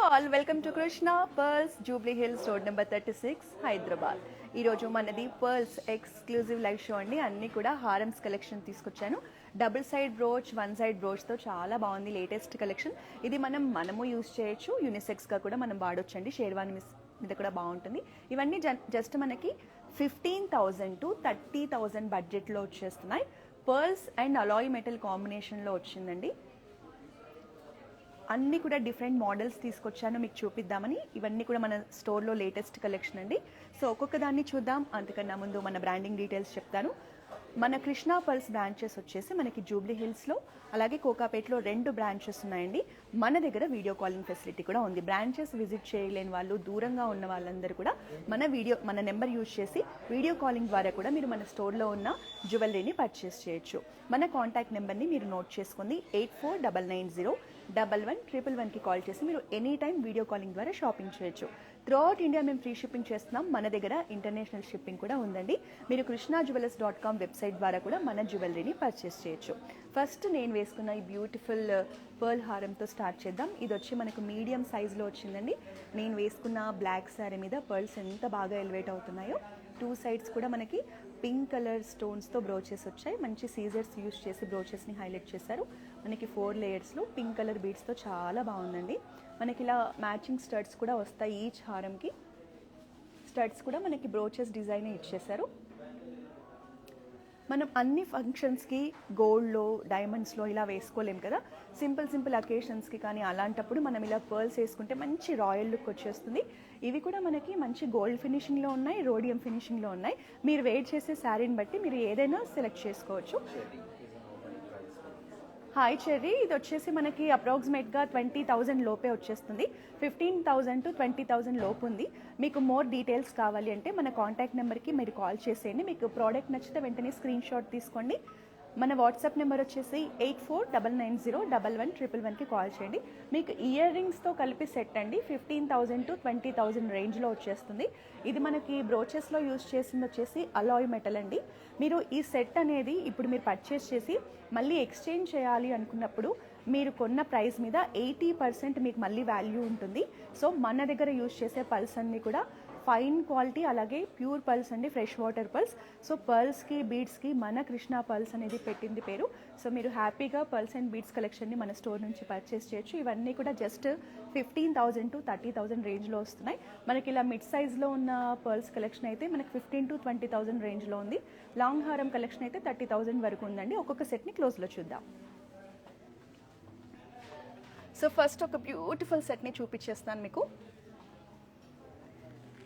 All welcome to Krishna pearls Jubilee Hills road number 36 Hyderabad. ఈరోజు మనది pearls exclusive live show అండి. అన్నీ కూడా హారమ్స్ కలెక్షన్ తీసుకొచ్చాను. Double side brooch, one side బ్రోచ్తో చాలా బాగుంది లేటెస్ట్ కలెక్షన్. ఇది మనము యూస్ చేయొచ్చు, యూనిసెక్స్గా కూడా మనం వాడొచ్చండి. షేర్వాని మీద కూడా బాగుంటుంది. ఇవన్నీ జస్ట్ మనకి 15,000 to 30,000 బడ్జెట్లో వచ్చేస్తున్నాయి. పర్ల్స్ అండ్ అలాయ్ మెటల్ కాంబినేషన్లో వచ్చిందండి. అన్నీ కూడా డిఫరెంట్ మోడల్స్ తీసుకొచ్చాను మీకు చూపిద్దామని. ఇవన్నీ కూడా మన స్టోర్లో లేటెస్ట్ కలెక్షన్ అండి. సో ఒక్కొక్క దాన్ని చూద్దాం. అంతకన్నా ముందు మన బ్రాండింగ్ డీటెయిల్స్ చెప్తాను. మన కృష్ణా పర్ల్స్ బ్రాంచెస్ వచ్చేసి మనకి జూబ్లీ హిల్స్లో అలాగే కోకాపేట్లో 2 బ్రాంచెస్ ఉన్నాయండి. మన దగ్గర వీడియో కాలింగ్ ఫెసిలిటీ కూడా ఉంది. బ్రాంచెస్ విజిట్ చేయలేని వాళ్ళు, దూరంగా ఉన్న వాళ్ళందరూ కూడా మన నెంబర్ యూజ్ చేసి వీడియో కాలింగ్ ద్వారా కూడా మీరు మన స్టోర్లో ఉన్న జ్యువెలరీని పర్చేస్ చేయొచ్చు. మన కాంటాక్ట్ నెంబర్ని మీరు నోట్ చేసుకుంది 8499011111కి కాల్ చేసి మీరు ఎనీ టైం వీడియో కాలింగ్ ద్వారా షాపింగ్ చేయొచ్చు. త్రూఅవుట్ ఇండియా మేము ఫ్రీ షిప్పింగ్ చేస్తున్నాం. మన దగ్గర ఇంటర్నేషనల్ షిప్పింగ్ కూడా ఉందండి. మీరు krishnajewellers.com వెబ్సైట్ ద్వారా కూడా మన జ్యువెలరీని పర్చేస్ చేయొచ్చు. ఫస్ట్ నేను వేసుకున్న ఈ బ్యూటిఫుల్ పర్ల్ హారంతో స్టార్ట్ చేద్దాం. ఇది వచ్చి మనకు మీడియం సైజులో వచ్చిందండి. నేను వేసుకున్న బ్లాక్ శారీ మీద పర్ల్స్ ఎంత బాగా ఎలివేట్ అవుతున్నాయో. 2 సైడ్స్ కూడా మనకి పింక్ కలర్ స్టోన్స్తో బ్రోచెస్ వచ్చాయి. మంచి సీజర్స్ యూస్ చేసి బ్రోచెస్ని హైలైట్ చేశారు. మనకి 4 లేయర్స్లో పింక్ కలర్ బీడ్స్తో చాలా బాగుందండి. మనకి ఇలా మ్యాచింగ్ స్టడ్స్ కూడా వస్తాయి. ఈచ్ హారంకి స్టడ్స్ కూడా మనకి బ్రోచెస్ డిజైన్ ఇచ్చేశారు. మనం అన్ని ఫంక్షన్స్కి గోల్డ్లో, డైమండ్స్లో ఇలా వేసుకోలేం కదా. సింపుల్ అకేషన్స్కి కానీ అలాంటప్పుడు మనం ఇలా పర్ల్స్ వేసుకుంటే మంచి రాయల్ లుక్ వచ్చేస్తుంది. ఇవి కూడా మనకి మంచి గోల్డ్ ఫినిషింగ్లో ఉన్నాయి, రోడియం ఫినిషింగ్లో ఉన్నాయి. మీరు వెయిట్ చేసే శారీని బట్టి మీరు ఏదైనా సెలెక్ట్ చేసుకోవచ్చు. హాయ్ చెర్రీ, ఇది వచ్చేసి మనకి అప్రాక్సిమేట్గా 20,000 లోపే వచ్చేస్తుంది. 15,000 to 20,000 లోపు ఉంది. మీకు మోర్ డీటెయిల్స్ కావాలి అంటే మన కాంటాక్ట్ నెంబర్కి మీరు కాల్ చేసేయండి. మీకు ప్రోడక్ట్ నచ్చితే వెంటనే స్క్రీన్ షాట్ తీసుకోండి. మన వాట్సాప్ నెంబర్ వచ్చేసి 8499011111కి కాల్ చేయండి. మీకు ఇయర్ రింగ్స్తో కలిపి సెట్ అండి 15,000 to 20,000 రేంజ్లో వచ్చేస్తుంది. ఇది మనకి బ్రోచెస్లో యూజ్ చేసింది వచ్చేసి అలాయ్ మెటల్ అండి. మీరు ఈ సెట్ అనేది ఇప్పుడు మీరు పర్చేస్ చేసి మళ్ళీ ఎక్స్చేంజ్ చేయాలి అనుకున్నప్పుడు మీరు కొన్న ప్రైస్ మీద 80% మీకు మళ్ళీ వాల్యూ ఉంటుంది. సో మన దగ్గర యూజ్ చేసే పర్ల్స్ అన్నీ కూడా ఫైన్ క్వాలిటీ, అలాగే ప్యూర్ పర్ల్స్ అండి, ఫ్రెష్ వాటర్ పర్ల్స్. సో పర్ల్స్కి, బీడ్స్కి మన కృష్ణా పర్ల్స్ అనేది పెట్టింది పేరు. సో మీరు హ్యాపీగా పర్ల్స్ అండ్ బీడ్స్ కలెక్షన్ని మన స్టోర్ నుంచి పర్చేస్ చేయొచ్చు. ఇవన్నీ కూడా జస్ట్ 15,000 to 30,000 రేంజ్లో వస్తున్నాయి. మనకి ఇలా మిడ్ సైజ్లో ఉన్న పర్ల్స్ కలెక్షన్ అయితే మనకి 15,000 to 20,000 రేంజ్లో ఉంది. లాంగ్ హారం కలెక్షన్ అయితే 30,000 వరకు ఉందండి. ఒక్కొక్క సెట్ని క్లోజ్లో చూద్దాం. సో ఫస్ట్ ఒక బ్యూటిఫుల్ సెట్ని చూపించేస్తాను మీకు.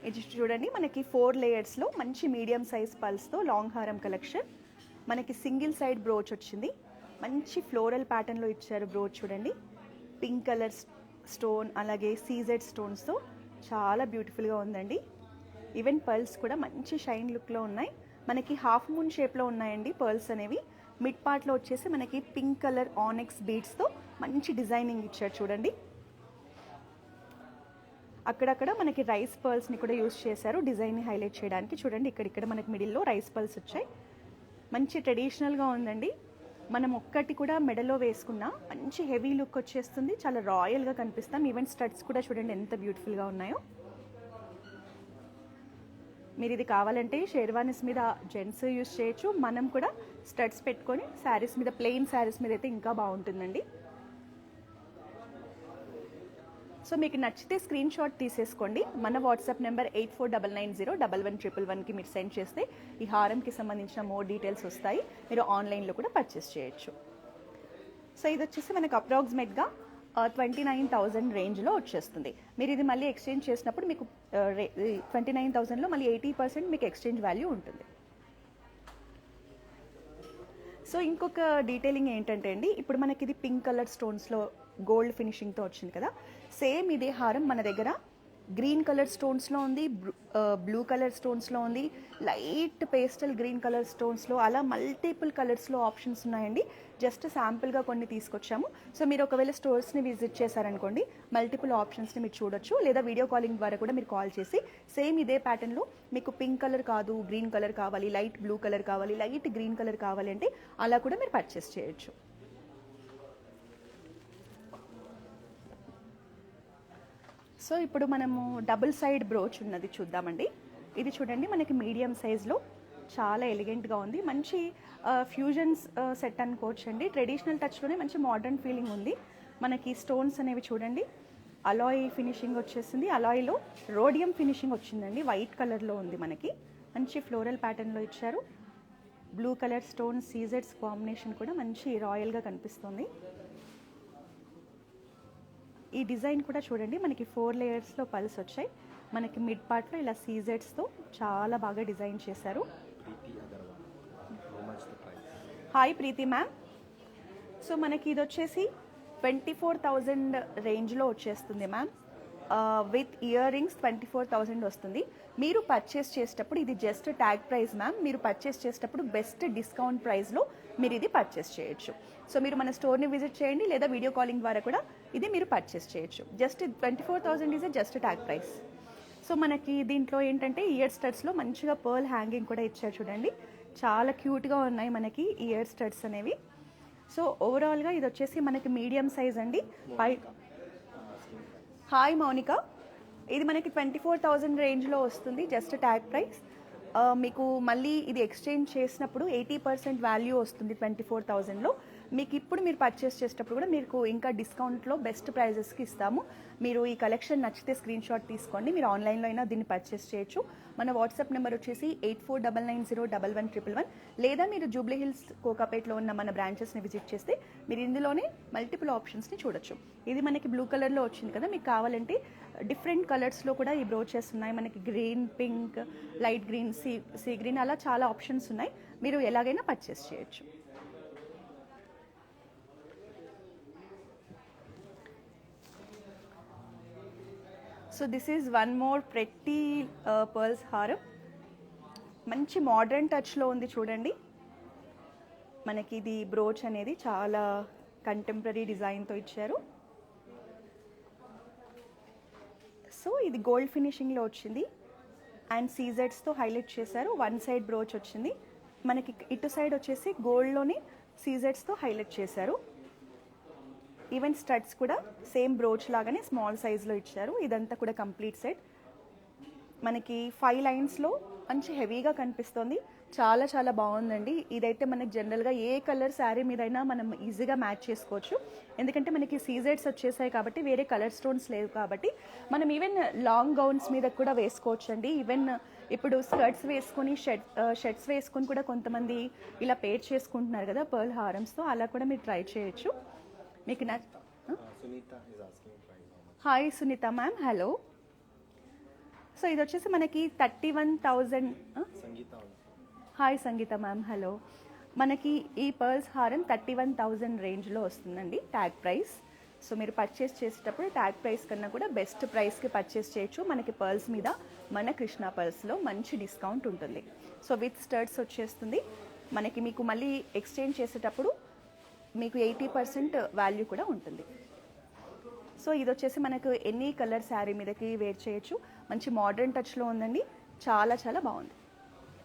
ఇది చూడండి, మనకి 4 లేయర్స్లో మంచి మీడియం సైజ్ పల్స్తో లాంగ్ హారం కలెక్షన్. మనకి సింగిల్ సైడ్ బ్రోచ్ వచ్చింది. మంచి ఫ్లోరల్ ప్యాటర్న్లో ఇచ్చారు బ్రోచ్. చూడండి, పింక్ కలర్ స్టోన్ అలాగే సీజెడ్ స్టోన్స్తో చాలా బ్యూటిఫుల్గా ఉందండి. ఈవెన్ పర్ల్స్ కూడా మంచి షైన్ లుక్లో ఉన్నాయి. మనకి హాఫ్ మూన్ షేప్లో ఉన్నాయండి పర్ల్స్ అనేవి. మిడ్ పార్ట్లో వచ్చేసి మనకి పింక్ కలర్ ఆనెక్స్ బీడ్స్తో మంచి డిజైనింగ్ ఇచ్చారు. చూడండి, అక్కడక్కడ మనకి రైస్ పర్ల్స్ని కూడా యూస్ చేశారు డిజైన్ని హైలైట్ చేయడానికి. చూడండి, ఇక్కడ మనకి మిడిల్లో రైస్ పర్ల్స్ వచ్చాయి. మంచి ట్రెడిషనల్గా ఉందండి. మనం ఒక్కటి కూడా మెడలో వేసుకున్నా మంచి హెవీ లుక్ వచ్చేస్తుంది. చాలా రాయల్గా కనిపిస్తాం. ఈవెన్ స్టడ్స్ కూడా చూడండి ఎంత బ్యూటిఫుల్గా ఉన్నాయో. మీరు ఇది కావాలంటే షేర్వానీస్ మీద జెంట్స్ యూస్ చేయొచ్చు. మనం కూడా స్టడ్స్ పెట్టుకొని శారీస్ మీద, ప్లెయిన్ శారీస్ మీద అయితే ఇంకా బాగుంటుందండి. సో మీకు నచ్చితే స్క్రీన్ షాట్ తీసేసుకోండి. మన వాట్సాప్ నెంబర్ 8499011111కి మీరు సెండ్ చేస్తే ఈ హారంకి సంబంధించిన మోర్ డీటెయిల్స్ వస్తాయి. మీరు ఆన్లైన్లో కూడా పర్చేస్ చేయొచ్చు. సో ఇది వచ్చేసి మనకు అప్రాక్సిమేట్గా 29,000 రేంజ్లో వచ్చేస్తుంది. మీరు ఇది మళ్ళీ ఎక్స్చేంజ్ చేసినప్పుడు మీకు 29,000లో మళ్ళీ 80% మీకు ఎక్స్చేంజ్ వాల్యూ ఉంటుంది. సో ఇంకొక డీటెయిలింగ్ ఏంటంటే అండి, ఇప్పుడు మనకి ఇది పింక్ కలర్ స్టోన్స్లో గోల్డ్ ఫినిషింగ్తో వచ్చింది కదా. సేమ్ ఇదే హారం మన దగ్గర గ్రీన్ కలర్ స్టోన్స్లో ఉంది, బ్లూ కలర్ స్టోన్స్లో ఉంది, లైట్ పేస్టల్ గ్రీన్ కలర్ స్టోన్స్లో, అలా మల్టిపుల్ కలర్స్లో ఆప్షన్స్ ఉన్నాయండి. జస్ట్ శాంపుల్గా కొన్ని తీసుకొచ్చాము. సో మీరు ఒకవేళ స్టోర్స్ని విజిట్ చేశారనుకోండి, మల్టిపుల్ ఆప్షన్స్ని మీరు చూడొచ్చు. లేదా వీడియో కాలింగ్ ద్వారా కూడా మీరు కాల్ చేసి సేమ్ ఇదే ప్యాటర్న్లో మీకు పింక్ కలర్ కాదు, గ్రీన్ కలర్ కావాలి, లైట్ బ్లూ కలర్ కావాలి, లైట్ గ్రీన్ కలర్ కావాలి అంటే అలా కూడా మీరు పర్చేస్ చేయొచ్చు. సో ఇప్పుడు మనము డబుల్ సైడ్ బ్రోచ్ ఉన్నది చూద్దామండి. ఇది చూడండి, మనకి మీడియం సైజ్లో చాలా ఎలిగెంట్గా ఉంది. మంచి ఫ్యూజన్స్ సెట్ అనుకోవచ్చు అండి. ట్రెడిషనల్ టచ్లోనే మంచి మోడర్న్ ఫీలింగ్ ఉంది. మనకి స్టోన్స్ అనేవి చూడండి, అలాయ్ ఫినిషింగ్ వచ్చేసింది. అలాయ్లో రోడియం ఫినిషింగ్ వచ్చిందండి, వైట్ కలర్లో ఉంది. మనకి మంచి ఫ్లోరల్ ప్యాటర్న్లో ఇచ్చారు. బ్లూ కలర్ స్టోన్ సీజెడ్స్ కాంబినేషన్ కూడా మంచి రాయల్గా కనిపిస్తుంది. ఈ డిజైన్ కూడా చూడండి, మనకి 4 లేయర్స్లో పల్స్ వచ్చాయి. మనకి మిడ్ పార్ట్లో ఇలా సీజెడ్స్తో చాలా బాగా డిజైన్ చేశారు. హాయ్ ప్రీతి మ్యామ్. సో మనకి ఇది వచ్చేసి 24,000 రేంజ్లో వచ్చేస్తుంది మ్యామ్. విత్ ఇయర్ రింగ్స్ 24,000 వస్తుంది. మీరు పర్చేస్ చేసేటప్పుడు ఇది జస్ట్ ట్యాగ్ ప్రైస్ మ్యామ్. మీరు పర్చేస్ చేసేటప్పుడు బెస్ట్ డిస్కౌంట్ ప్రైస్లో మీరు ఇది పర్చేస్ చేయొచ్చు. సో మీరు మన స్టోర్ని విజిట్ చేయండి, లేదా వీడియో కాలింగ్ ద్వారా కూడా ఇది మీరు పర్చేస్ చేయొచ్చు. Just 24,000 is just tag price. So మనకి దీంట్లో ఏంటంటే ఇయర్ స్టడ్స్లో మంచిగా పర్ల్ హ్యాంగింగ్ కూడా ఇచ్చారు చూడండి. చాలా క్యూట్గా ఉన్నాయి మనకి ఇయర్ స్టడ్స్ అనేవి. సో ఓవరాల్గా ఇది వచ్చేసి మనకి మీడియం సైజ్ అండి. హాయ్ మౌనిక. ఇది మనకి 24,000 రేంజ్లో వస్తుంది, జస్ట్ ట్యాగ్ ప్రైస్. మీకు మళ్ళీ ఇది ఎక్స్చేంజ్ చేసినప్పుడు 80% వాల్యూ వస్తుంది 24,000లో. మీకు ఇప్పుడు మీరు పర్చేస్ చేసేటప్పుడు కూడా మీకు ఇంకా డిస్కౌంట్లో బెస్ట్ ప్రైజెస్కి ఇస్తాము. మీరు ఈ కలెక్షన్ నచ్చితే స్క్రీన్ షాట్ తీసుకోండి. మీరు ఆన్లైన్లో అయినా దీన్ని పర్చేస్ చేయొచ్చు. మన వాట్సాప్ నెంబర్ వచ్చేసి 8499011111, లేదా మీరు జూబ్లీ హిల్స్ కోకాపేట్లో ఉన్న మన బ్రాంచెస్ని విజిట్ చేస్తే మీరు ఇందులోనే మల్టిపుల్ ఆప్షన్స్ని చూడొచ్చు. ఇది మనకి బ్లూ కలర్లో వచ్చింది కదా, మీకు కావాలంటే డిఫరెంట్ కలర్స్లో కూడా ఈ బ్రోచెస్ ఉన్నాయి. మనకి green, pink, light green, sea green, అలా చాలా ఆప్షన్స్ ఉన్నాయి. మీరు ఎలాగైనా పర్చేస్ చేయొచ్చు. So this is one more pretty pearls హారం. మంచి మోడర్న్ టచ్లో ఉంది చూడండి. మనకి ఇది బ్రోచ్ అనేది చాలా కంటెంపరీ డిజైన్తో ఇచ్చారు. సో ఇది గోల్డ్ ఫినిషింగ్లో వచ్చింది అండ్ సీజెడ్స్తో హైలైట్ చేశారు. వన్ సైడ్ బ్రోచ్ వచ్చింది. మనకి ఇటు సైడ్ వచ్చేసి గోల్డ్లోని సీజెడ్స్తో హైలైట్ చేశారు. ఈవెన్ స్టడ్స్ కూడా సేమ్ బ్రోచ్ లాగానే స్మాల్ సైజ్లో ఇచ్చారు. ఇదంతా కూడా కంప్లీట్ సెట్. మనకి 5 లైన్స్లో మంచి హెవీగా కనిపిస్తుంది. చాలా చాలా బాగుందండి. ఇదైతే మనకి జనరల్గా ఏ కలర్ శారీ మీదైనా మనం ఈజీగా మ్యాచ్ చేసుకోవచ్చు. ఎందుకంటే మనకి సీజెడ్స్ వచ్చేసాయి కాబట్టి, వేరే కలర్ స్టోన్స్ లేవు కాబట్టి మనం ఈవెన్ లాంగ్ గౌన్స్ మీద కూడా వేసుకోవచ్చు అండి. ఈవెన్ ఇప్పుడు స్కర్ట్స్ వేసుకొని షర్ట్స్ వేసుకొని కూడా కొంతమంది ఇలా పేర్ చేసుకుంటున్నారు కదా పర్ల్ హారమ్స్తో, అలా కూడా మీరు ట్రై చేయొచ్చు. మీకు hi Sunitha ma'am, hello. So ఇది వచ్చేసి మనకి 31,000. Hi Sangeetha ma'am, hello. మనకి ఈ పర్ల్స్ హారం 31,000 రేంజ్లో వస్తుందండి ట్యాగ్ ప్రైస్. సో మీరు పర్చేస్ చేసేటప్పుడు ట్యాగ్ ప్రైస్ కన్నా కూడా బెస్ట్ ప్రైస్కి పర్చేస్ చేయొచ్చు. మనకి పర్ల్స్ మీద మన కృష్ణ పర్ల్స్లో మంచి డిస్కౌంట్ ఉంటుంది. సో విత్ స్టడ్స్ వచ్చేస్తుంది. మనకి మీకు మళ్ళీ ఎక్స్చేంజ్ చేసేటప్పుడు మీకు 80% వాల్యూ కూడా ఉంటుంది. సో ఇది వచ్చేసి మనకు ఎనీ కలర్ శారీ మీదకి వేర్ చేయొచ్చు. మంచి మోడర్న్ టచ్లో ఉందండి, చాలా చాలా బాగుంది.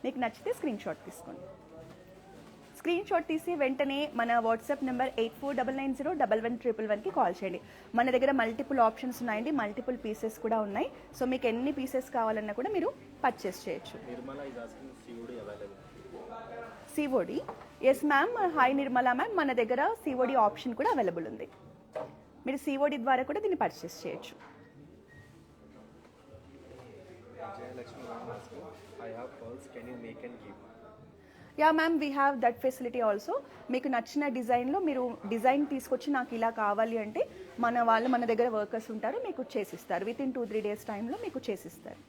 మీకు నచ్చితే స్క్రీన్ షాట్ తీసుకోండి. స్క్రీన్ షాట్ తీసి వెంటనే మన వాట్సాప్ నెంబర్ 8499011111కి కాల్ చేయండి. మన దగ్గర మల్టిపుల్ ఆప్షన్స్ ఉన్నాయండి, మల్టిపుల్ పీసెస్ కూడా ఉన్నాయి. సో మీకు ఎన్ని పీసెస్ కావాలన్నా కూడా మీరు పర్చేస్ చేయొచ్చు. COD, yes ma'am. Hi Nirmala ma'am, మన దగ్గర సిఓడి ఆప్షన్ కూడా అవైలబుల్ ఉంది. మీరు సిఓడి ద్వారా కూడా దీన్ని పర్చేస్ చేయొచ్చు. Yeah ma'am, we have that facility also. మీకు నచ్చిన డిజైన్లో మీరు డిజైన్ తీసుకొచ్చి నాకు ఇలా కావాలి అంటే మన దగ్గర వర్కర్స్ ఉంటారు, మీకు చేసిస్తారు. వితిన్ 2-3 డేస్ టైంలో మీకు చేసిస్తారు.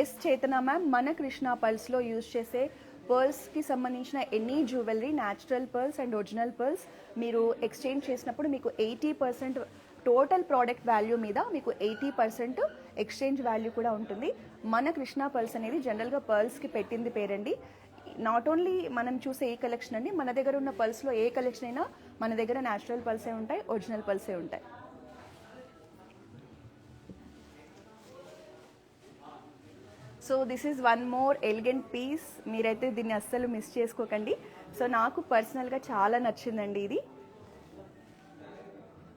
ఎస్ చేతన మ్యామ్, మన కృష్ణ పర్ల్స్లో యూజ్ చేసే పర్ల్స్కి సంబంధించిన any jewellery, natural pearls and original pearls మీరు ఎక్స్చేంజ్ చేసినప్పుడు మీకు 80% టోటల్ ప్రోడక్ట్ వాల్యూ మీద మీకు 80% ఎక్స్చేంజ్ వాల్యూ కూడా ఉంటుంది. మన కృష్ణ పర్ల్స్ అనేది జనరల్గా పర్ల్స్కి పెట్టింది పేరండి. నాట్ ఓన్లీ మనం చూసే ఏ కలెక్షన్ అండి, మన దగ్గర ఉన్న పర్ల్స్లో ఏ కలెక్షన్ అయినా మన దగ్గర న్యాచురల్ పర్ల్సే ఉంటాయి, ఒరిజినల్ పర్ల్సే ఉంటాయి. So this is one more elegant piece. మీరైతే దీన్ని అస్సలు మిస్ చేసుకోకండి. సో నాకు పర్సనల్గా చాలా నచ్చిందండి ఇది.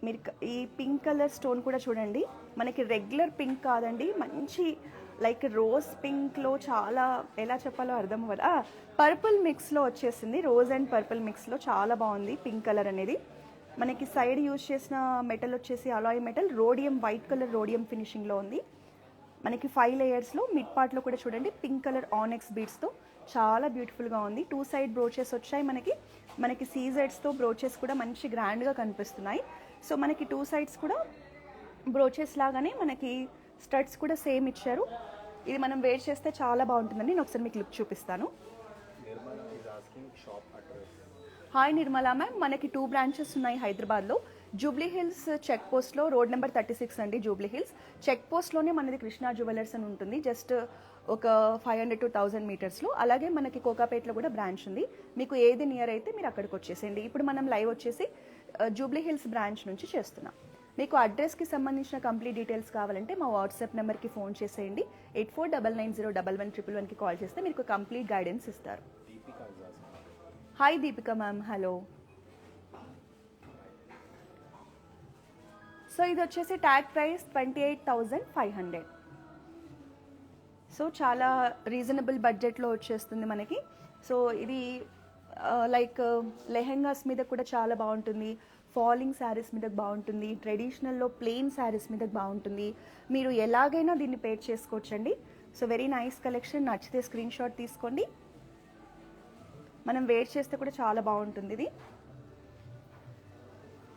మీరు ఈ పింక్ కలర్ స్టోన్ కూడా చూడండి, మనకి రెగ్యులర్ పింక్ కాదండి, మంచి లైక్ రోజ్ పింక్లో చాలా ఎలా చెప్పాలో అర్థం అవ్వదు, పర్పుల్ మిక్స్లో వచ్చేసింది. రోజ్ అండ్ పర్పుల్ మిక్స్లో చాలా బాగుంది పింక్ కలర్ అనేది. మనకి సైడ్ యూజ్ చేసిన మెటల్ వచ్చేసి alloy metal, rhodium white colour rhodium ఫినిషింగ్లో ఉంది. మనకి 5 లేయర్స్లో మిడ్ పార్ట్లో కూడా చూడండి పింక్ కలర్ ఆనెక్స్ బీడ్స్తో చాలా బ్యూటిఫుల్గా ఉంది. 2 సైడ్ బ్రోచెస్ వచ్చాయి మనకి సీజెడ్స్తో బ్రోచెస్ కూడా మంచి గ్రాండ్గా కనిపిస్తున్నాయి. సో మనకి 2 సైడ్స్ కూడా బ్రోచెస్ లాగానే మనకి స్టడ్స్ కూడా సేమ్ ఇచ్చారు. ఇది మనం వేర్ చేస్తే చాలా బాగుంటుందండి. నేను ఒకసారి మీకు లుక్ చూపిస్తాను. హాయ్ నిర్మలా మ్యామ్, మనకి 2 బ్రాంచెస్ ఉన్నాయి హైదరాబాద్లో. జూబ్లీ హిల్స్ చెక్ పోస్ట్లో రోడ్ నెంబర్ 36 అండి. జూబ్లీ హిల్స్ చెక్ పోస్ట్లోనే మనది కృష్ణా జ్యువెలర్స్ అని ఉంటుంది, జస్ట్ ఒక 500 to 1000 మీటర్స్లో. అలాగే మనకి కోకాపేట్లో కూడా బ్రాంచ్ ఉంది. మీకు ఏది నియర్ అయితే మీరు అక్కడికి వచ్చేసేయండి. ఇప్పుడు మనం లైవ్ వచ్చేసి జూబ్లీ హిల్స్ బ్రాంచ్ నుంచి చేస్తున్నాం. మీకు అడ్రస్కి సంబంధించిన కంప్లీట్ డీటెయిల్స్ కావాలంటే మా వాట్సాప్ నెంబర్కి ఫోన్ చేసేయండి. 8499011111కి కాల్ చేస్తే మీకు కంప్లీట్ గైడెన్స్ ఇస్తారు. Hi Deepika ma'am, hello. So ఇది వచ్చేసి ట్యాగ్ ప్రైస్ 28,500. సో చాలా రీజనబుల్ బడ్జెట్లో వచ్చేస్తుంది మనకి. సో ఇది లైక్ లెహెంగాస్ మీద కూడా చాలా బాగుంటుంది, ఫాలింగ్ శారీస్ మీద బాగుంటుంది, ట్రెడిషనల్లో ప్లెయిన్ శారీస్ మీద బాగుంటుంది. మీరు ఎలాగైనా దీన్ని పేర్ చేసుకోవచ్చండి. So very nice collection. నచ్చితే స్క్రీన్ షాట్ తీసుకోండి. మనం వేర్ చేస్తే కూడా చాలా బాగుంటుంది. ఇది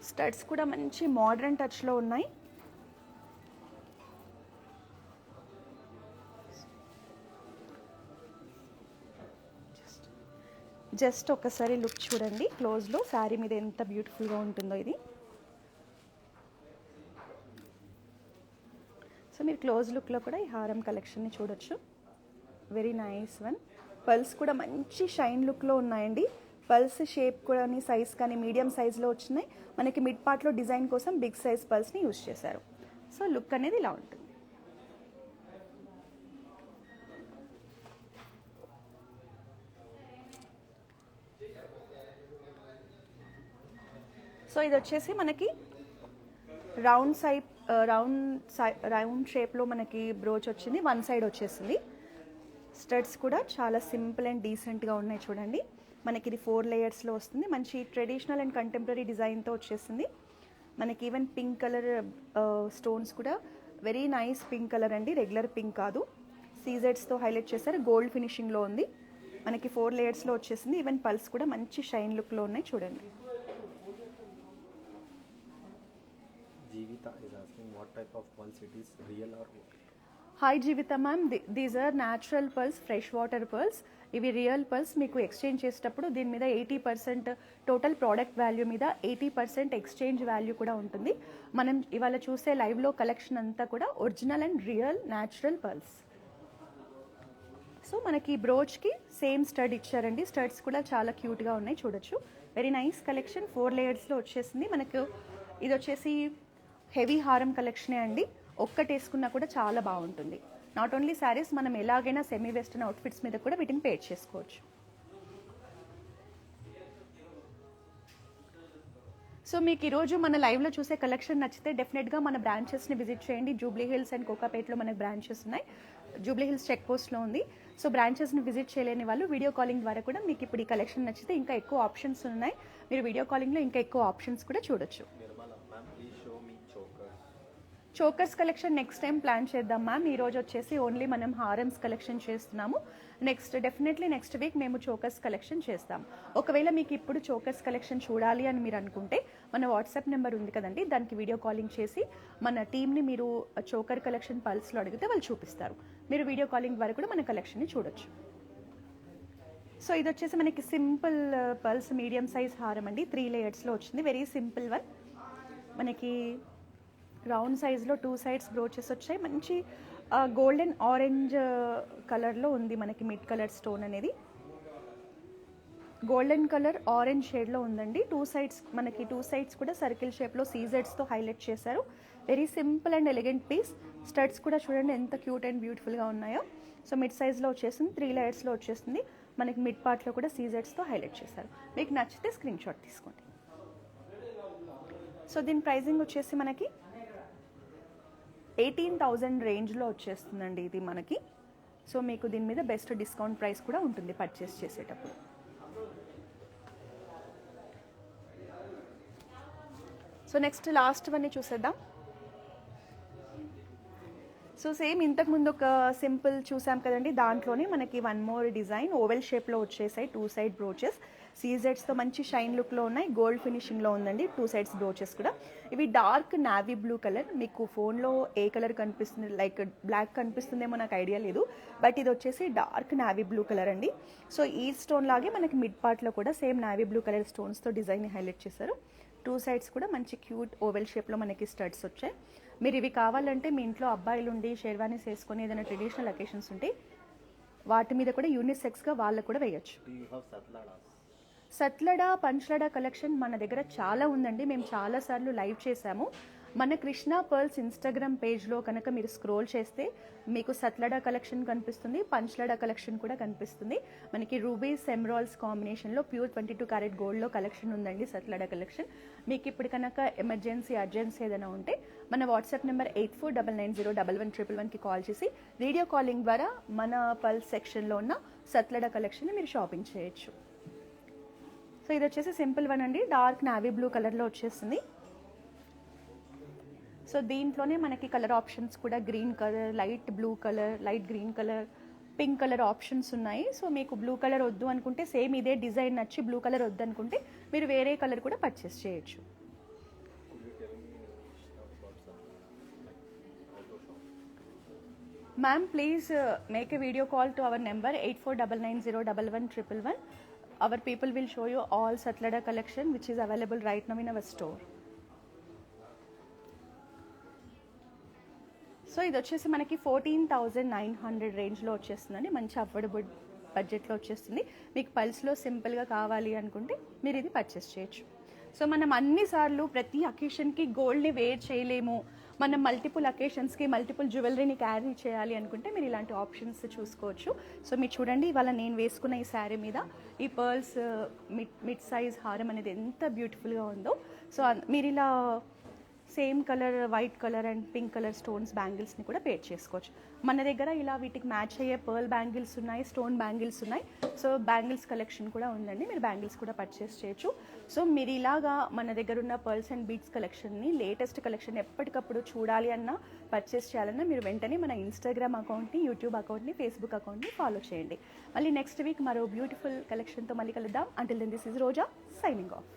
స్టడ్స్ కూడా మంచి మోడర్న్ టచ్లో ఉన్నాయి. జస్ట్ ఒకసారి లుక్ చూడండి క్లోజ్లో, శారీ మీద ఎంత బ్యూటిఫుల్గా ఉంటుందో ఇది. సో మీరు క్లోజ్ లుక్లో కూడా ఈ హారం కలెక్షన్ని చూడొచ్చు. Very nice one. పల్స్ కూడా మంచి షైన్ లుక్లో ఉన్నాయండి. పల్స్ షేప్ కూడా సైజ్ కానీ మీడియం సైజ్లో వచ్చినాయి. మనకి మిడ్ పార్ట్లో డిజైన్ కోసం బిగ్ సైజ్ పల్స్ని యూజ్ చేశారు. సో లుక్ అనేది ఇలా ఉంటుంది. సో ఇది వచ్చేసి మనకి రౌండ్ షేప్లో మనకి బ్రోచ్ వచ్చింది, 1 సైడ్ వచ్చేసింది. స్టడ్స్ కూడా చాలా సింపుల్ అండ్ డీసెంట్గా ఉన్నాయి చూడండి. మనకి ఇది 4 లేయర్స్లో వస్తుంది. మంచి ట్రెడిషనల్ అండ్ కంటెంపరీ డిజైన్తో వచ్చేసింది. మనకి ఈవెన్ పింక్ కలర్ స్టోన్స్ కూడా వెరీ నైస్ పింక్ కలర్ అండి, రెగ్యులర్ పింక్ కాదు. సీజెడ్స్తో హైలైట్ చేశారు, గోల్డ్ ఫినిషింగ్లో ఉంది. మనకి 4 లేయర్స్లో వచ్చేసింది. ఈవెన్ పల్స్ కూడా మంచి షైన్ లుక్లో ఉన్నాయి చూడండి. Jeevita is asking what type of pulse it is, real or what? Hi Jeevitha ma'am, these are natural pearls, fresh water pearls. ఇవి రియల్ పర్ల్స్. మీకు ఎక్స్చేంజ్ చేసేటప్పుడు దీని మీద 80% టోటల్ ప్రోడక్ట్ వాల్యూ మీద 80% ఎక్స్చేంజ్ వాల్యూ కూడా ఉంటుంది. మనం ఇవాళ చూసే లైవ్లో కలెక్షన్ అంతా కూడా original and real natural pearls. So మనకి బ్రోచ్కి సేమ్ స్టడ్ ఇచ్చారండి. స్టడ్స్ కూడా చాలా క్యూట్గా ఉన్నాయి చూడొచ్చు. Very nice collection. 4 లేయర్స్లో వచ్చేసింది. మనకు ఇది వచ్చేసి హెవీ హారం కలెక్షనే అండి. ఒక్కటి వేసుకున్నా కూడా చాలా బాగుంటుంది. నాట్ ఓన్లీ శారీస్, మనం ఎలాగైనా సెమీ వెస్టర్న్ అవుట్ఫిట్స్ మీద కూడా వీటిని పేర్ చేసుకోవచ్చు. సో మీకు ఈరోజు మన లైవ్లో చూసే కలెక్షన్ నచ్చితే డెఫినెట్గా మన బ్రాంచెస్ని విజిట్ చేయండి. జూబ్లీ హిల్స్ అండ్ కోకాపేట్లో మనకు బ్రాంచెస్ ఉన్నాయి. జూబ్లీ హిల్స్ చెక్ పోస్ట్లో ఉంది. సో బ్రాంచెస్ని విజిట్ చేయలేని వాళ్ళు వీడియో కాలింగ్ ద్వారా కూడా మీకు ఇప్పుడు ఈ కలెక్షన్ నచ్చితే ఇంకా ఎక్కువ ఆప్షన్స్ ఉన్నాయి. మీరు వీడియో కాలింగ్లో ఇంకా ఎక్కువ ఆప్షన్స్ కూడా చూడొచ్చు. Chokers collection next time plan చేద్దాం మ్యామ్. ఈరోజు వచ్చేసి ఓన్లీ మనం హారమ్స్ కలెక్షన్ చేస్తున్నాము. డెఫినెట్లీ నెక్స్ట్ వీక్ మేము చోకర్స్ కలెక్షన్ చేస్తాం. ఒకవేళ మీకు ఇప్పుడు చోకర్స్ కలెక్షన్ చూడాలి అని మీరు అనుకుంటే మన వాట్సాప్ నెంబర్ ఉంది కదండి, దానికి వీడియో కాలింగ్ చేసి మన టీమ్ని మీరు చోకర్ కలెక్షన్ పల్స్లో అడిగితే వాళ్ళు చూపిస్తారు. మీరు వీడియో కాలింగ్ ద్వారా కూడా మన కలెక్షన్ని చూడొచ్చు. సో ఇది వచ్చేసి మనకి సింపుల్ పల్స్ మీడియం సైజ్ హారం అండి. 3 లేయర్స్లో వచ్చింది. Very simple one. మనకి రౌండ్ సైజ్లో 2 సైడ్స్ బ్రోచెస్ వచ్చాయి. మంచి గోల్డెన్ ఆరెంజ్ కలర్లో ఉంది. మనకి మిడ్ కలర్ స్టోన్ అనేది గోల్డెన్ కలర్ ఆరెంజ్ షేడ్లో ఉందండి. 2 సైడ్స్ మనకి 2 సైడ్స్ కూడా సర్కిల్ షేప్లో సీజెడ్స్తో హైలైట్ చేశారు. Very simple and elegant piece. Studs కూడా చూడండి ఎంత క్యూట్ అండ్ బ్యూటిఫుల్గా ఉన్నాయో. సో మిడ్ సైజ్లో వచ్చేసింది, 3 లేయర్స్లో వచ్చేసింది. మనకి మిడ్ పార్ట్లో కూడా సీజెడ్స్తో హైలైట్ చేశారు. మీకు నచ్చితే స్క్రీన్ షాట్ తీసుకోండి. సో దీని ప్రైజింగ్ వచ్చేసి మనకి 18,000 రేంజ్లో వచ్చేస్తుందండి ఇది మనకి. సో మీకు దీని మీద బెస్ట్ డిస్కౌంట్ ప్రైస్ కూడా ఉంటుంది పర్చేస్ చేసేటప్పుడు. సో నెక్స్ట్ లాస్ట్ వన్ చూసేద్దాం. సో సేమ్ ఇంతకుముందు ఒక సింపుల్ చూసాం కదండి, దాంట్లోనే మనకి వన్ మోర్ డిజైన్ ఓవెల్ షేప్లో వచ్చేసాయి. 2 సైడ్ బ్రోచెస్ సీజెడ్స్తో మంచి షైన్ లుక్లో ఉన్నాయి. గోల్డ్ ఫినిషింగ్లో ఉందండి 2 సైడ్స్ బ్రోచెస్ కూడా. ఇవి డార్క్ నావీ బ్లూ కలర్. మీకు ఫోన్లో ఏ కలర్ కనిపిస్తుంది, లైక్ బ్లాక్ కనిపిస్తుందేమో నాకు ఐడియా లేదు, బట్ ఇది వచ్చేసి డార్క్ నావీ బ్లూ కలర్ అండి. సో ఈ స్టోన్ లాగే మనకి మిడ్ పార్ట్లో కూడా సేమ్ నావీ బ్లూ కలర్ స్టోన్స్తో డిజైన్ హైలైట్ చేశారు. 2 సైడ్స్ కూడా మంచి క్యూట్ ఓవెల్ షేప్లో మనకి స్టడ్స్ వచ్చాయి. మీరు ఇవి కావాలంటే మీ ఇంట్లో అబ్బాయిలు ఉండి షేర్వానీస్ వేసుకొని ఏదైనా ట్రెడిషనల్ అకేషన్స్ ఉంటే వాటి మీద కూడా యూనిసెక్స్గా వాళ్ళకు కూడా వేయచ్చు. సత్లడా పంచలడా కలెక్షన్ మన దగ్గర చాలా ఉందండి. మేము చాలాసార్లు లైవ్ చేశాము. మన కృష్ణ పర్ల్స్ ఇన్స్టాగ్రామ్ పేజ్లో కనుక మీరు స్క్రోల్ చేస్తే మీకు సత్లడా కలెక్షన్ కనిపిస్తుంది, పంచలడా కలెక్షన్ కూడా కనిపిస్తుంది. మనకి రూబీస్ ఎమరాల్డ్స్ కాంబినేషన్లో ప్యూర్ 22 క్యారెట్ గోల్డ్లో కలెక్షన్ ఉందండి సత్లడా కలెక్షన్. మీకు ఇప్పుడు కనుక ఎమర్జెన్సీ అర్జెన్సీ ఏదైనా ఉంటే మన వాట్సాప్ నెంబర్ 8499011111కి కాల్ చేసి వీడియో కాలింగ్ ద్వారా మన పల్స్ సెక్షన్లో ఉన్న సత్లడా కలెక్షన్ మీరు షాపింగ్ చేయొచ్చు. సో ఇది వచ్చేసి సింపుల్ వన్ అండి, డార్క్ నావీ బ్లూ కలర్లో వచ్చేస్తుంది. సో దీంట్లోనే మనకి కలర్ ఆప్షన్స్ కూడా green colour, light blue colour, light green colour, pink colour options ఉన్నాయి. సో మీకు బ్లూ కలర్ వద్దు అనుకుంటే, సేమ్ ఇదే డిజైన్ నచ్చి బ్లూ కలర్ వద్దు అనుకుంటే మీరు వేరే కలర్ కూడా పర్చేస్ చేయొచ్చు. Ma'am please make a video call to our number 8499011111. Our people will show you all satlada collection which is available right now in our store. So ఇది వచ్చేసి మనకి 14,900 రేంజ్లో వచ్చేస్తుందండి. మంచి అఫోర్డబుల్ బడ్జెట్లో వచ్చేస్తుంది. మీకు పల్స్లో సింపుల్గా కావాలి అనుకుంటే మీరు ఇది పర్చేస్ చేయొచ్చు. సో మనం అన్నిసార్లు ప్రతి అకేషన్కి గోల్డ్ని వేర్ చేయలేము, మనం మల్టిపుల్ అకేషన్స్కి మల్టిపుల్ జ్యువెలరీని క్యారీ చేయాలి అనుకుంటే మీరు ఇలాంటి ఆప్షన్స్ చూసుకోవచ్చు. సో మీరు చూడండి, ఇవాళ నేను వేసుకున్న ఈ శారీ మీద ఈ పర్ల్స్ మిడ్ సైజ్ హారం అనేది ఎంత బ్యూటిఫుల్గా ఉందో. సో మీరు ఇలా same colour white colour and pink colour stones బ్యాంగిల్స్ని కూడా పేర్ చేసుకోవచ్చు. మన దగ్గర ఇలా వీటికి మ్యాచ్ అయ్యే పర్ల్ బ్యాంగిల్స్ ఉన్నాయి, స్టోన్ బ్యాంగిల్స్ ఉన్నాయి. సో బ్యాంగిల్స్ కలెక్షన్ కూడా ఉందండి, మీరు బ్యాంగిల్స్ కూడా పర్చేస్ చేయొచ్చు. సో మీరు ఇలాగా మన దగ్గర ఉన్న పర్ల్స్ అండ్ బీడ్స్ కలెక్షన్ని, లేటెస్ట్ కలెక్షన్ ఎప్పటికప్పుడు చూడాలి అన్నా పర్చేస్ చేయాలన్నా మీరు వెంటనే మన ఇన్స్టాగ్రామ్ అకౌంట్ని, యూట్యూబ్ అకౌంట్ని, ఫేస్బుక్ అకౌంట్ని ఫాలో చేయండి. మళ్ళీ నెక్స్ట్ వీక్ మరో బ్యూటిఫుల్ కలెక్షన్తో మళ్ళీ కలుద్దాం. Until then this is Roja signing of.